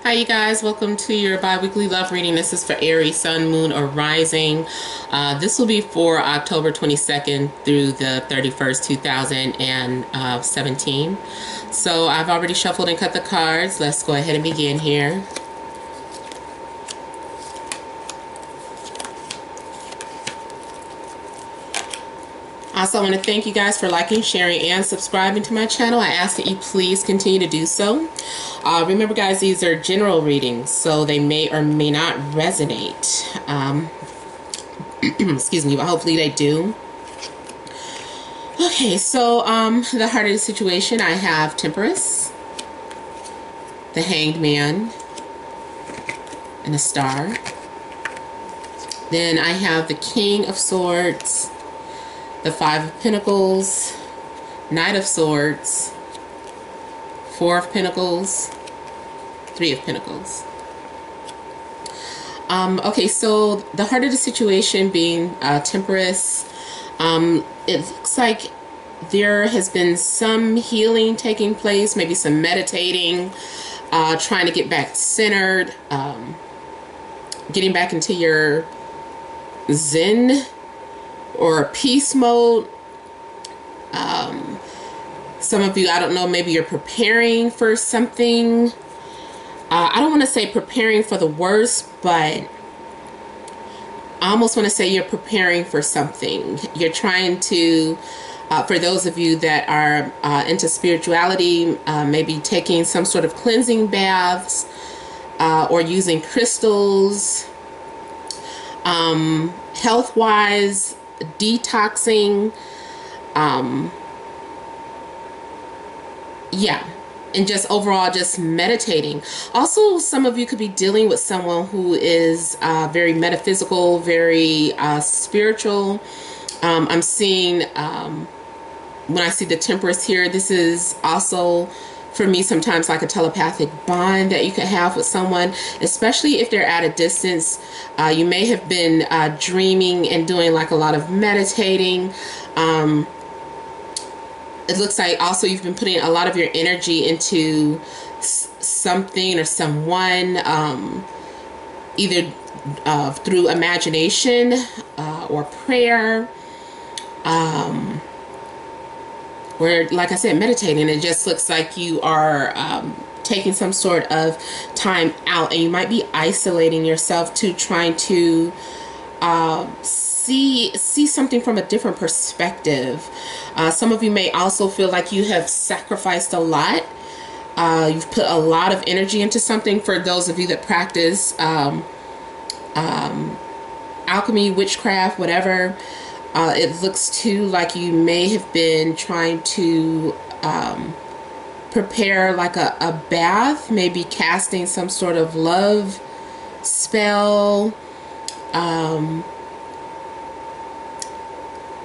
Hi you guys, welcome to your bi-weekly love reading. This is for Aries, Sun, Moon, or Rising. This will be for October 22nd through the 31st, 2017. So I've already shuffled and cut the cards. Let's go ahead and begin here. Also, I want to thank you guys for liking, sharing, and subscribing to my channel. I ask that you please continue to do so. Remember, guys, these are general readings, so they may or may not resonate. Excuse me, but hopefully they do. Okay, so the heart of the situation, I have Temperance, the Hanged Man, and a Star. Then I have the King of Swords, the Five of Pentacles, Knight of Swords, Four of Pentacles, Three of Pentacles. Okay, so the heart of the situation being Temperance, it looks like there has been some healing taking place, maybe some meditating, trying to get back centered, getting back into your Zen or peace mode. Some of you, I don't know, maybe you're preparing for something. I don't want to say preparing for the worst, but I almost want to say you're preparing for something. You're trying to, for those of you that are into spirituality, maybe taking some sort of cleansing baths or using crystals, health-wise, detoxing, yeah, and just overall just meditating. Also, some of you could be dealing with someone who is very metaphysical, very spiritual. I'm seeing, when I see the Temperance here, this is also for me sometimes like a telepathic bond that you could have with someone, especially if they're at a distance. You may have been dreaming and doing like a lot of meditating. It looks like also you've been putting a lot of your energy into something or someone, either through imagination or prayer, where, like I said, meditating. It just looks like you are taking some sort of time out, and you might be isolating yourself to trying to see something from a different perspective. Some of you may also feel like you have sacrificed a lot. You've put a lot of energy into something. For those of you that practice alchemy, witchcraft, whatever, it looks too like you may have been trying to prepare like a bath, maybe casting some sort of love spell.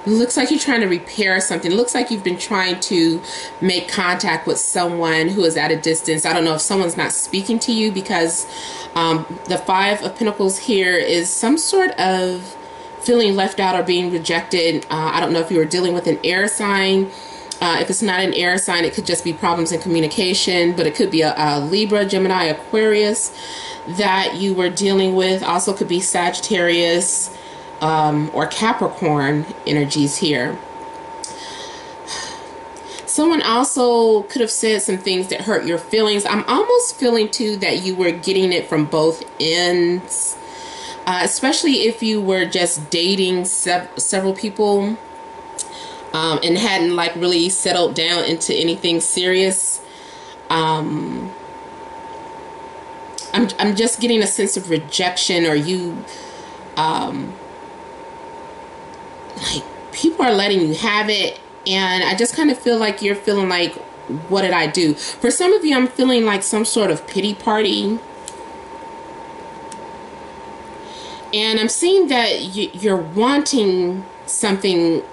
Looks like you're trying to repair something. Looks like you've been trying to make contact with someone who is at a distance. I don't know if someone's not speaking to you, because the Five of Pentacles here is some sort of feeling left out or being rejected. I don't know if you were dealing with an air sign. If it's not an air sign, it could just be problems in communication, but it could be a Libra, Gemini, Aquarius that you were dealing with. Also could be Sagittarius or Capricorn energies here. Someone also could have said some things that hurt your feelings. I'm almost feeling too that you were getting it from both ends, especially if you were just dating several people and hadn't like really settled down into anything serious. I'm just getting a sense of rejection, or you like people are letting you have it, and I just kind of feel like you're feeling like, what did I do? For some of you, I'm feeling like some sort of pity party, and I'm seeing that you're wanting something,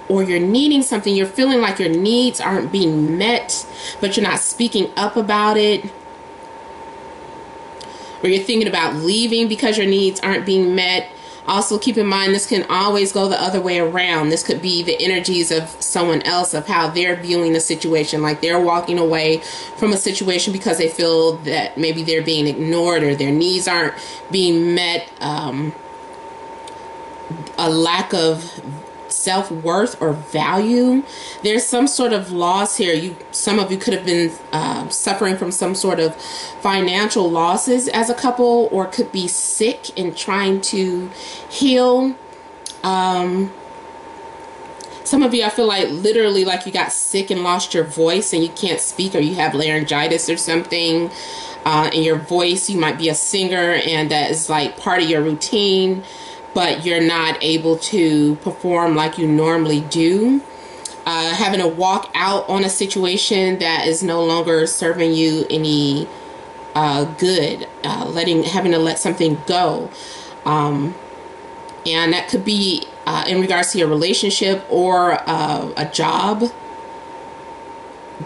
or you're needing something. You're feeling like your needs aren't being met, but you're not speaking up about it, or you're thinking about leaving because your needs aren't being met. Also, keep in mind, this can always go the other way around. This could be the energies of someone else, of how they're viewing the situation. Like they're walking away from a situation because they feel that maybe they're being ignored or their needs aren't being met. A lack of self-worth or value. There's some sort of loss here. Some of you could have been suffering from some sort of financial losses as a couple, or could be sick and trying to heal. Some of you, I feel like literally like you got sick and lost your voice and you can't speak, or you have laryngitis or something in your voice. You might be a singer and that is like part of your routine, but you're not able to perform like you normally do. Having to walk out on a situation that is no longer serving you any good. Having to let something go. And that could be in regards to your relationship or a job.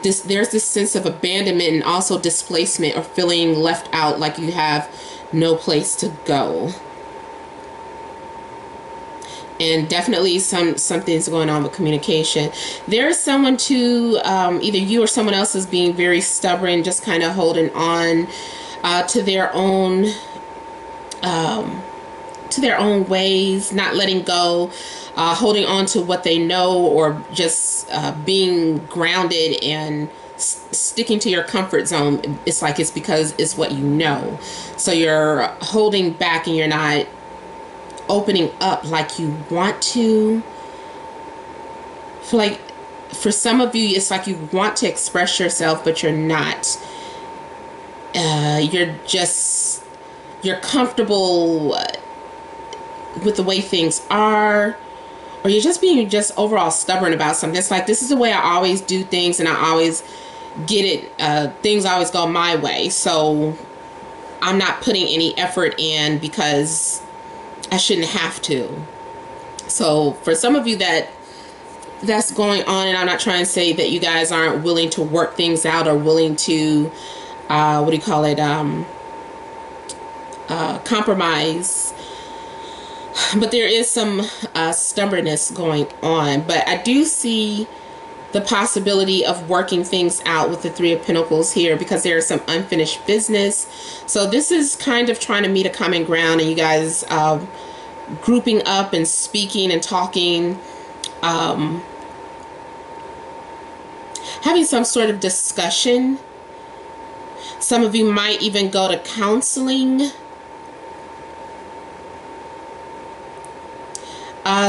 There's this sense of abandonment and also displacement, or feeling left out, like you have no place to go. And definitely something's going on with communication. There's someone to either you or someone else is being very stubborn, just kind of holding on to their own ways, not letting go, holding on to what they know, or just being grounded and sticking to your comfort zone. It's like it's because it's what you know. So you're holding back and you're not opening up like you want to. Like for some of you, it's like you want to express yourself, but you're not. You're comfortable with the way things are, or you're just being overall stubborn about something. It's like, this is the way I always do things, and I always get it. Things always go my way, so I'm not putting any effort in because I shouldn't have to. So for some of you that's going on, and I'm not trying to say that you guys aren't willing to work things out or willing to compromise, but there is some stubbornness going on. But I do see the possibility of working things out with the Three of Pentacles here, because there is some unfinished business. So this is kind of trying to meet a common ground, and you guys grouping up and speaking and talking, having some sort of discussion. Some of you might even go to counseling.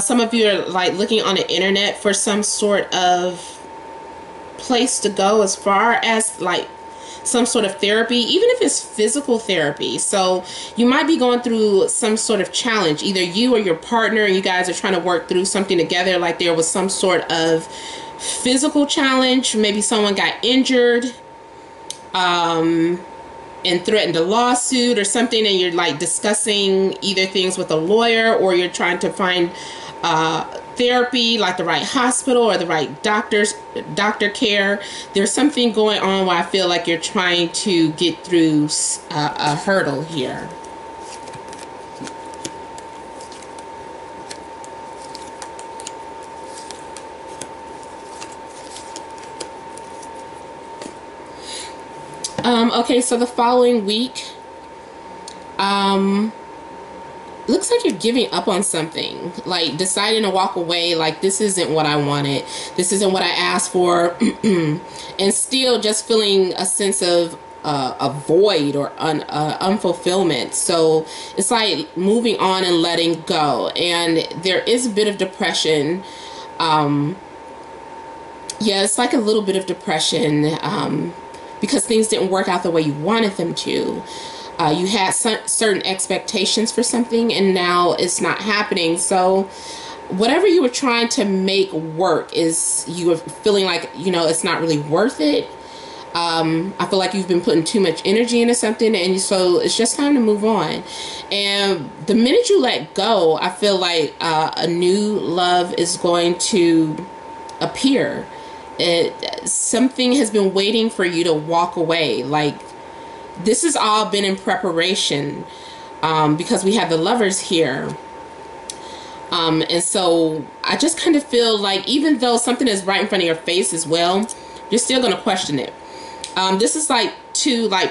Some of you are like looking on the internet for some sort of place to go, as far as like some sort of therapy, even if it's physical therapy. So you might be going through some sort of challenge, either you or your partner, and you guys are trying to work through something together. Like there was some sort of physical challenge. Maybe someone got injured and threatened a lawsuit or something, and you're like discussing either things with a lawyer, or you're trying to find therapy, like the right hospital or the right doctor care. There's something going on where I feel like you're trying to get through a hurdle here. Okay, so the following week, looks like you're giving up on something, like deciding to walk away, like this isn't what I wanted, this isn't what I asked for, and still just feeling a sense of a void or unfulfillment. So it's like moving on and letting go, and there is a bit of depression. Yeah, it's like a little bit of depression because things didn't work out the way you wanted them to. You had certain expectations for something, and now it's not happening. So whatever you were trying to make work, is you were feeling like, you know, it's not really worth it. I feel like you've been putting too much energy into something, and so it's just time to move on. And the minute you let go, I feel like a new love is going to appear. Something has been waiting for you to walk away. Like, this has all been in preparation, because we have the Lovers here. And so I just kind of feel like even though something is right in front of your face as well, you're still going to question it. This is like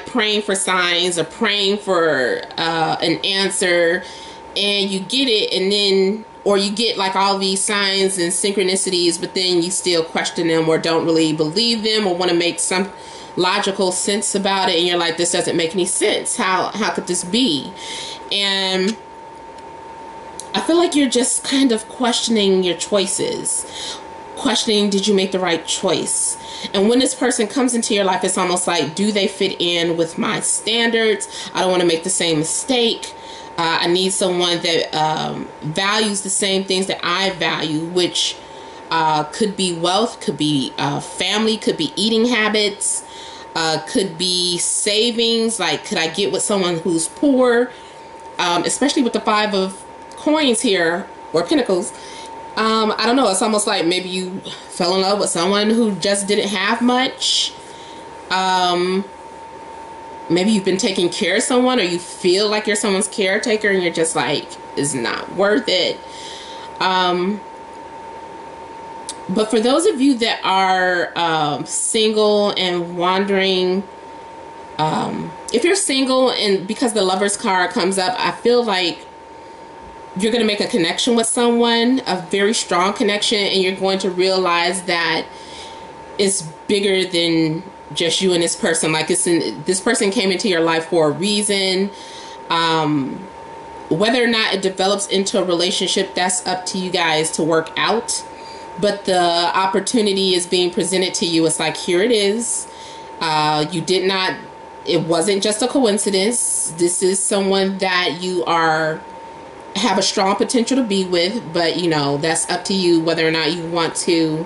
praying for signs or praying for an answer, and you get it, and then, or you get like all these signs and synchronicities, but then you still question them or don't really believe them or want to make some logical sense about it, and you're like, this doesn't make any sense. How could this be? And I feel like you're just kind of questioning your choices, questioning, did you make the right choice? And when this person comes into your life, it's almost like, do they fit in with my standards? I don't want to make the same mistake. I need someone that values the same things that I value, which could be wealth, could be family, could be eating habits, could be savings. Like, could I get with someone who's poor? Especially with the 5 of coins here, or pentacles. I don't know, it's almost like maybe you fell in love with someone who just didn't have much. Maybe you've been taking care of someone, or you feel like you're someone's caretaker and you're just like, it's not worth it. But for those of you that are single and wondering, if you're single and because the Lover's card comes up, I feel like you're going to make a connection with someone, a very strong connection, and you're going to realize that it's bigger than just you and this person. Like, this person came into your life for a reason. Whether or not it develops into a relationship, that's up to you guys to work out. But the opportunity is being presented to you. It's like, here it is. You did not, it wasn't just a coincidence. This is someone that you have a strong potential to be with, but you know, that's up to you whether or not you want to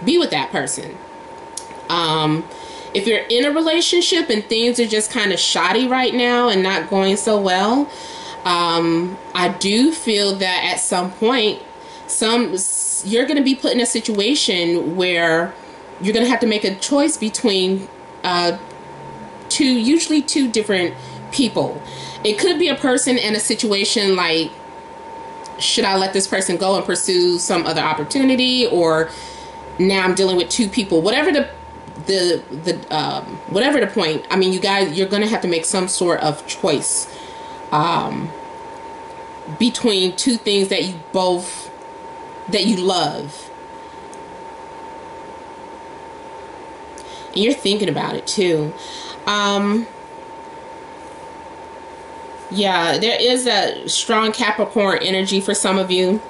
be with that person. If you're in a relationship and things are just kind of shoddy right now and not going so well, I do feel that at some point you're going to be put in a situation where you're going to have to make a choice between usually two different people. It could be a person in a situation like, should I let this person go and pursue some other opportunity, or now I'm dealing with 2 people, whatever the whatever the point. I mean, you guys, you're going to have to make some sort of choice between 2 things that you love. And you're thinking about it too. Yeah, there is a strong Capricorn energy for some of you.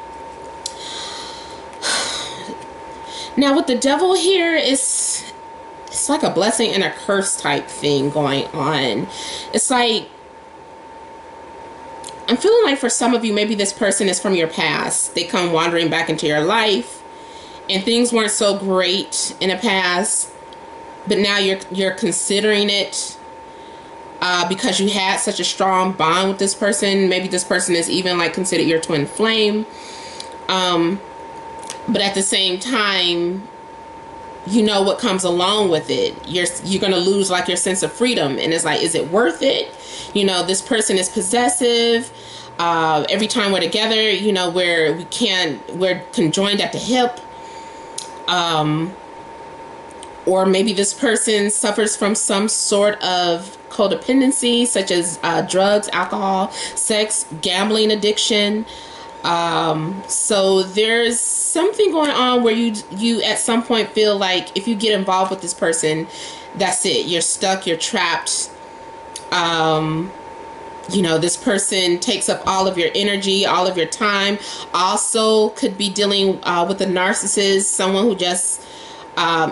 Now with the Devil here, it's like a blessing and a curse type thing going on. It's like, I'm feeling like for some of you, maybe this person is from your past. They come wandering back into your life and things weren't so great in the past, but now you're considering it because you had such a strong bond with this person. Maybe this person is even like considered your twin flame. But at the same time, you know what comes along with it. You're going to lose like your sense of freedom. And it's like, is it worth it? You know, this person is possessive. Every time we're together, you know, we're conjoined at the hip. Or maybe this person suffers from some sort of codependency, such as drugs, alcohol, sex, gambling addiction. So there's something going on where you at some point feel like if you get involved with this person, that's it. You're stuck, you're trapped. You know, this person takes up all of your energy, all of your time. Also could be dealing with a narcissist, someone who just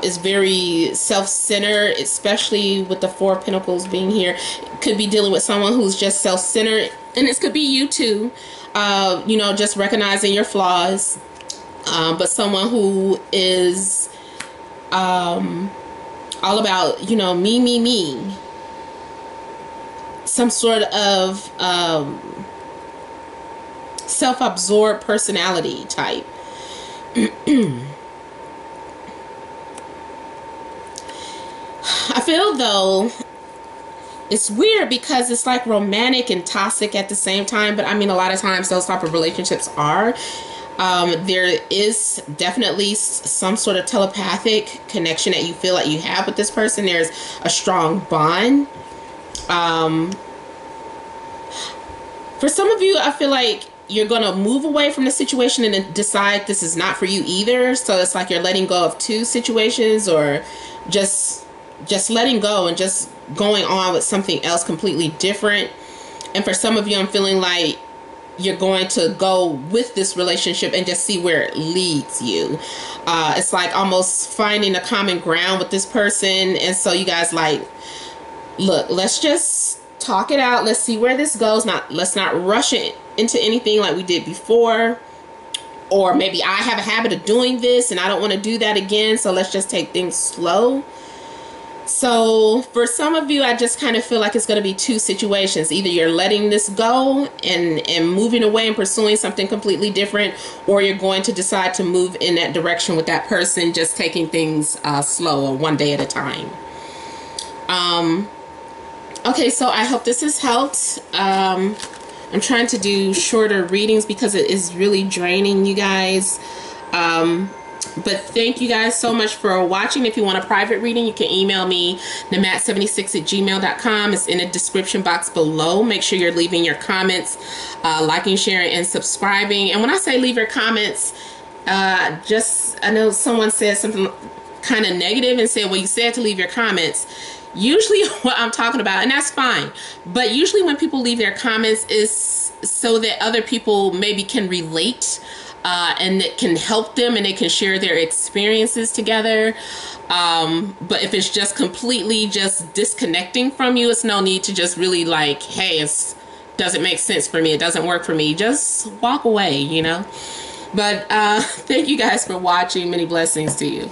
is very self-centered, especially with the 4 of Pentacles being here. Could be dealing with someone who's just self-centered, and this could be you too. You know, just recognizing your flaws, but someone who is all about, you know, me. Some sort of self-absorbed personality type. I feel though it's weird because it's like romantic and toxic at the same time. But I mean, a lot of times those type of relationships are. There is definitely some sort of telepathic connection that you feel like you have with this person. There's a strong bond. For some of you, I feel like you're going to move away from the situation and then decide this is not for you either. So it's like you're letting go of two situations, or just letting go and just going on with something else completely different. And for some of you, I'm feeling like you're going to go with this relationship and just see where it leads you. It's like almost finding a common ground with this person. And so you guys like, look, let's just talk it out. Let's see where this goes. Let's not rush it into anything like we did before. Or maybe I have a habit of doing this and I don't want to do that again. So let's just take things slow. So for some of you, I just kind of feel like it's going to be two situations. Either you're letting this go and moving away and pursuing something completely different, or you're going to decide to move in that direction with that person, just taking things slow, or one day at a time. Okay, so I hope this has helped. I'm trying to do shorter readings because it is really draining, you guys. But thank you guys so much for watching. If you want a private reading, you can email me, namat76@gmail.com. It's in the description box below. Make sure you're leaving your comments, liking, sharing, and subscribing. And when I say leave your comments, I know someone said something kind of negative and said, well, you said to leave your comments. Usually what I'm talking about, and that's fine, but usually when people leave their comments is so that other people maybe can relate, and it can help them and they can share their experiences together. But if it's just completely just disconnecting from you, it's no need to just really like, hey, it doesn't make sense for me, it doesn't work for me, just walk away, you know. But thank you guys for watching. Many blessings to you.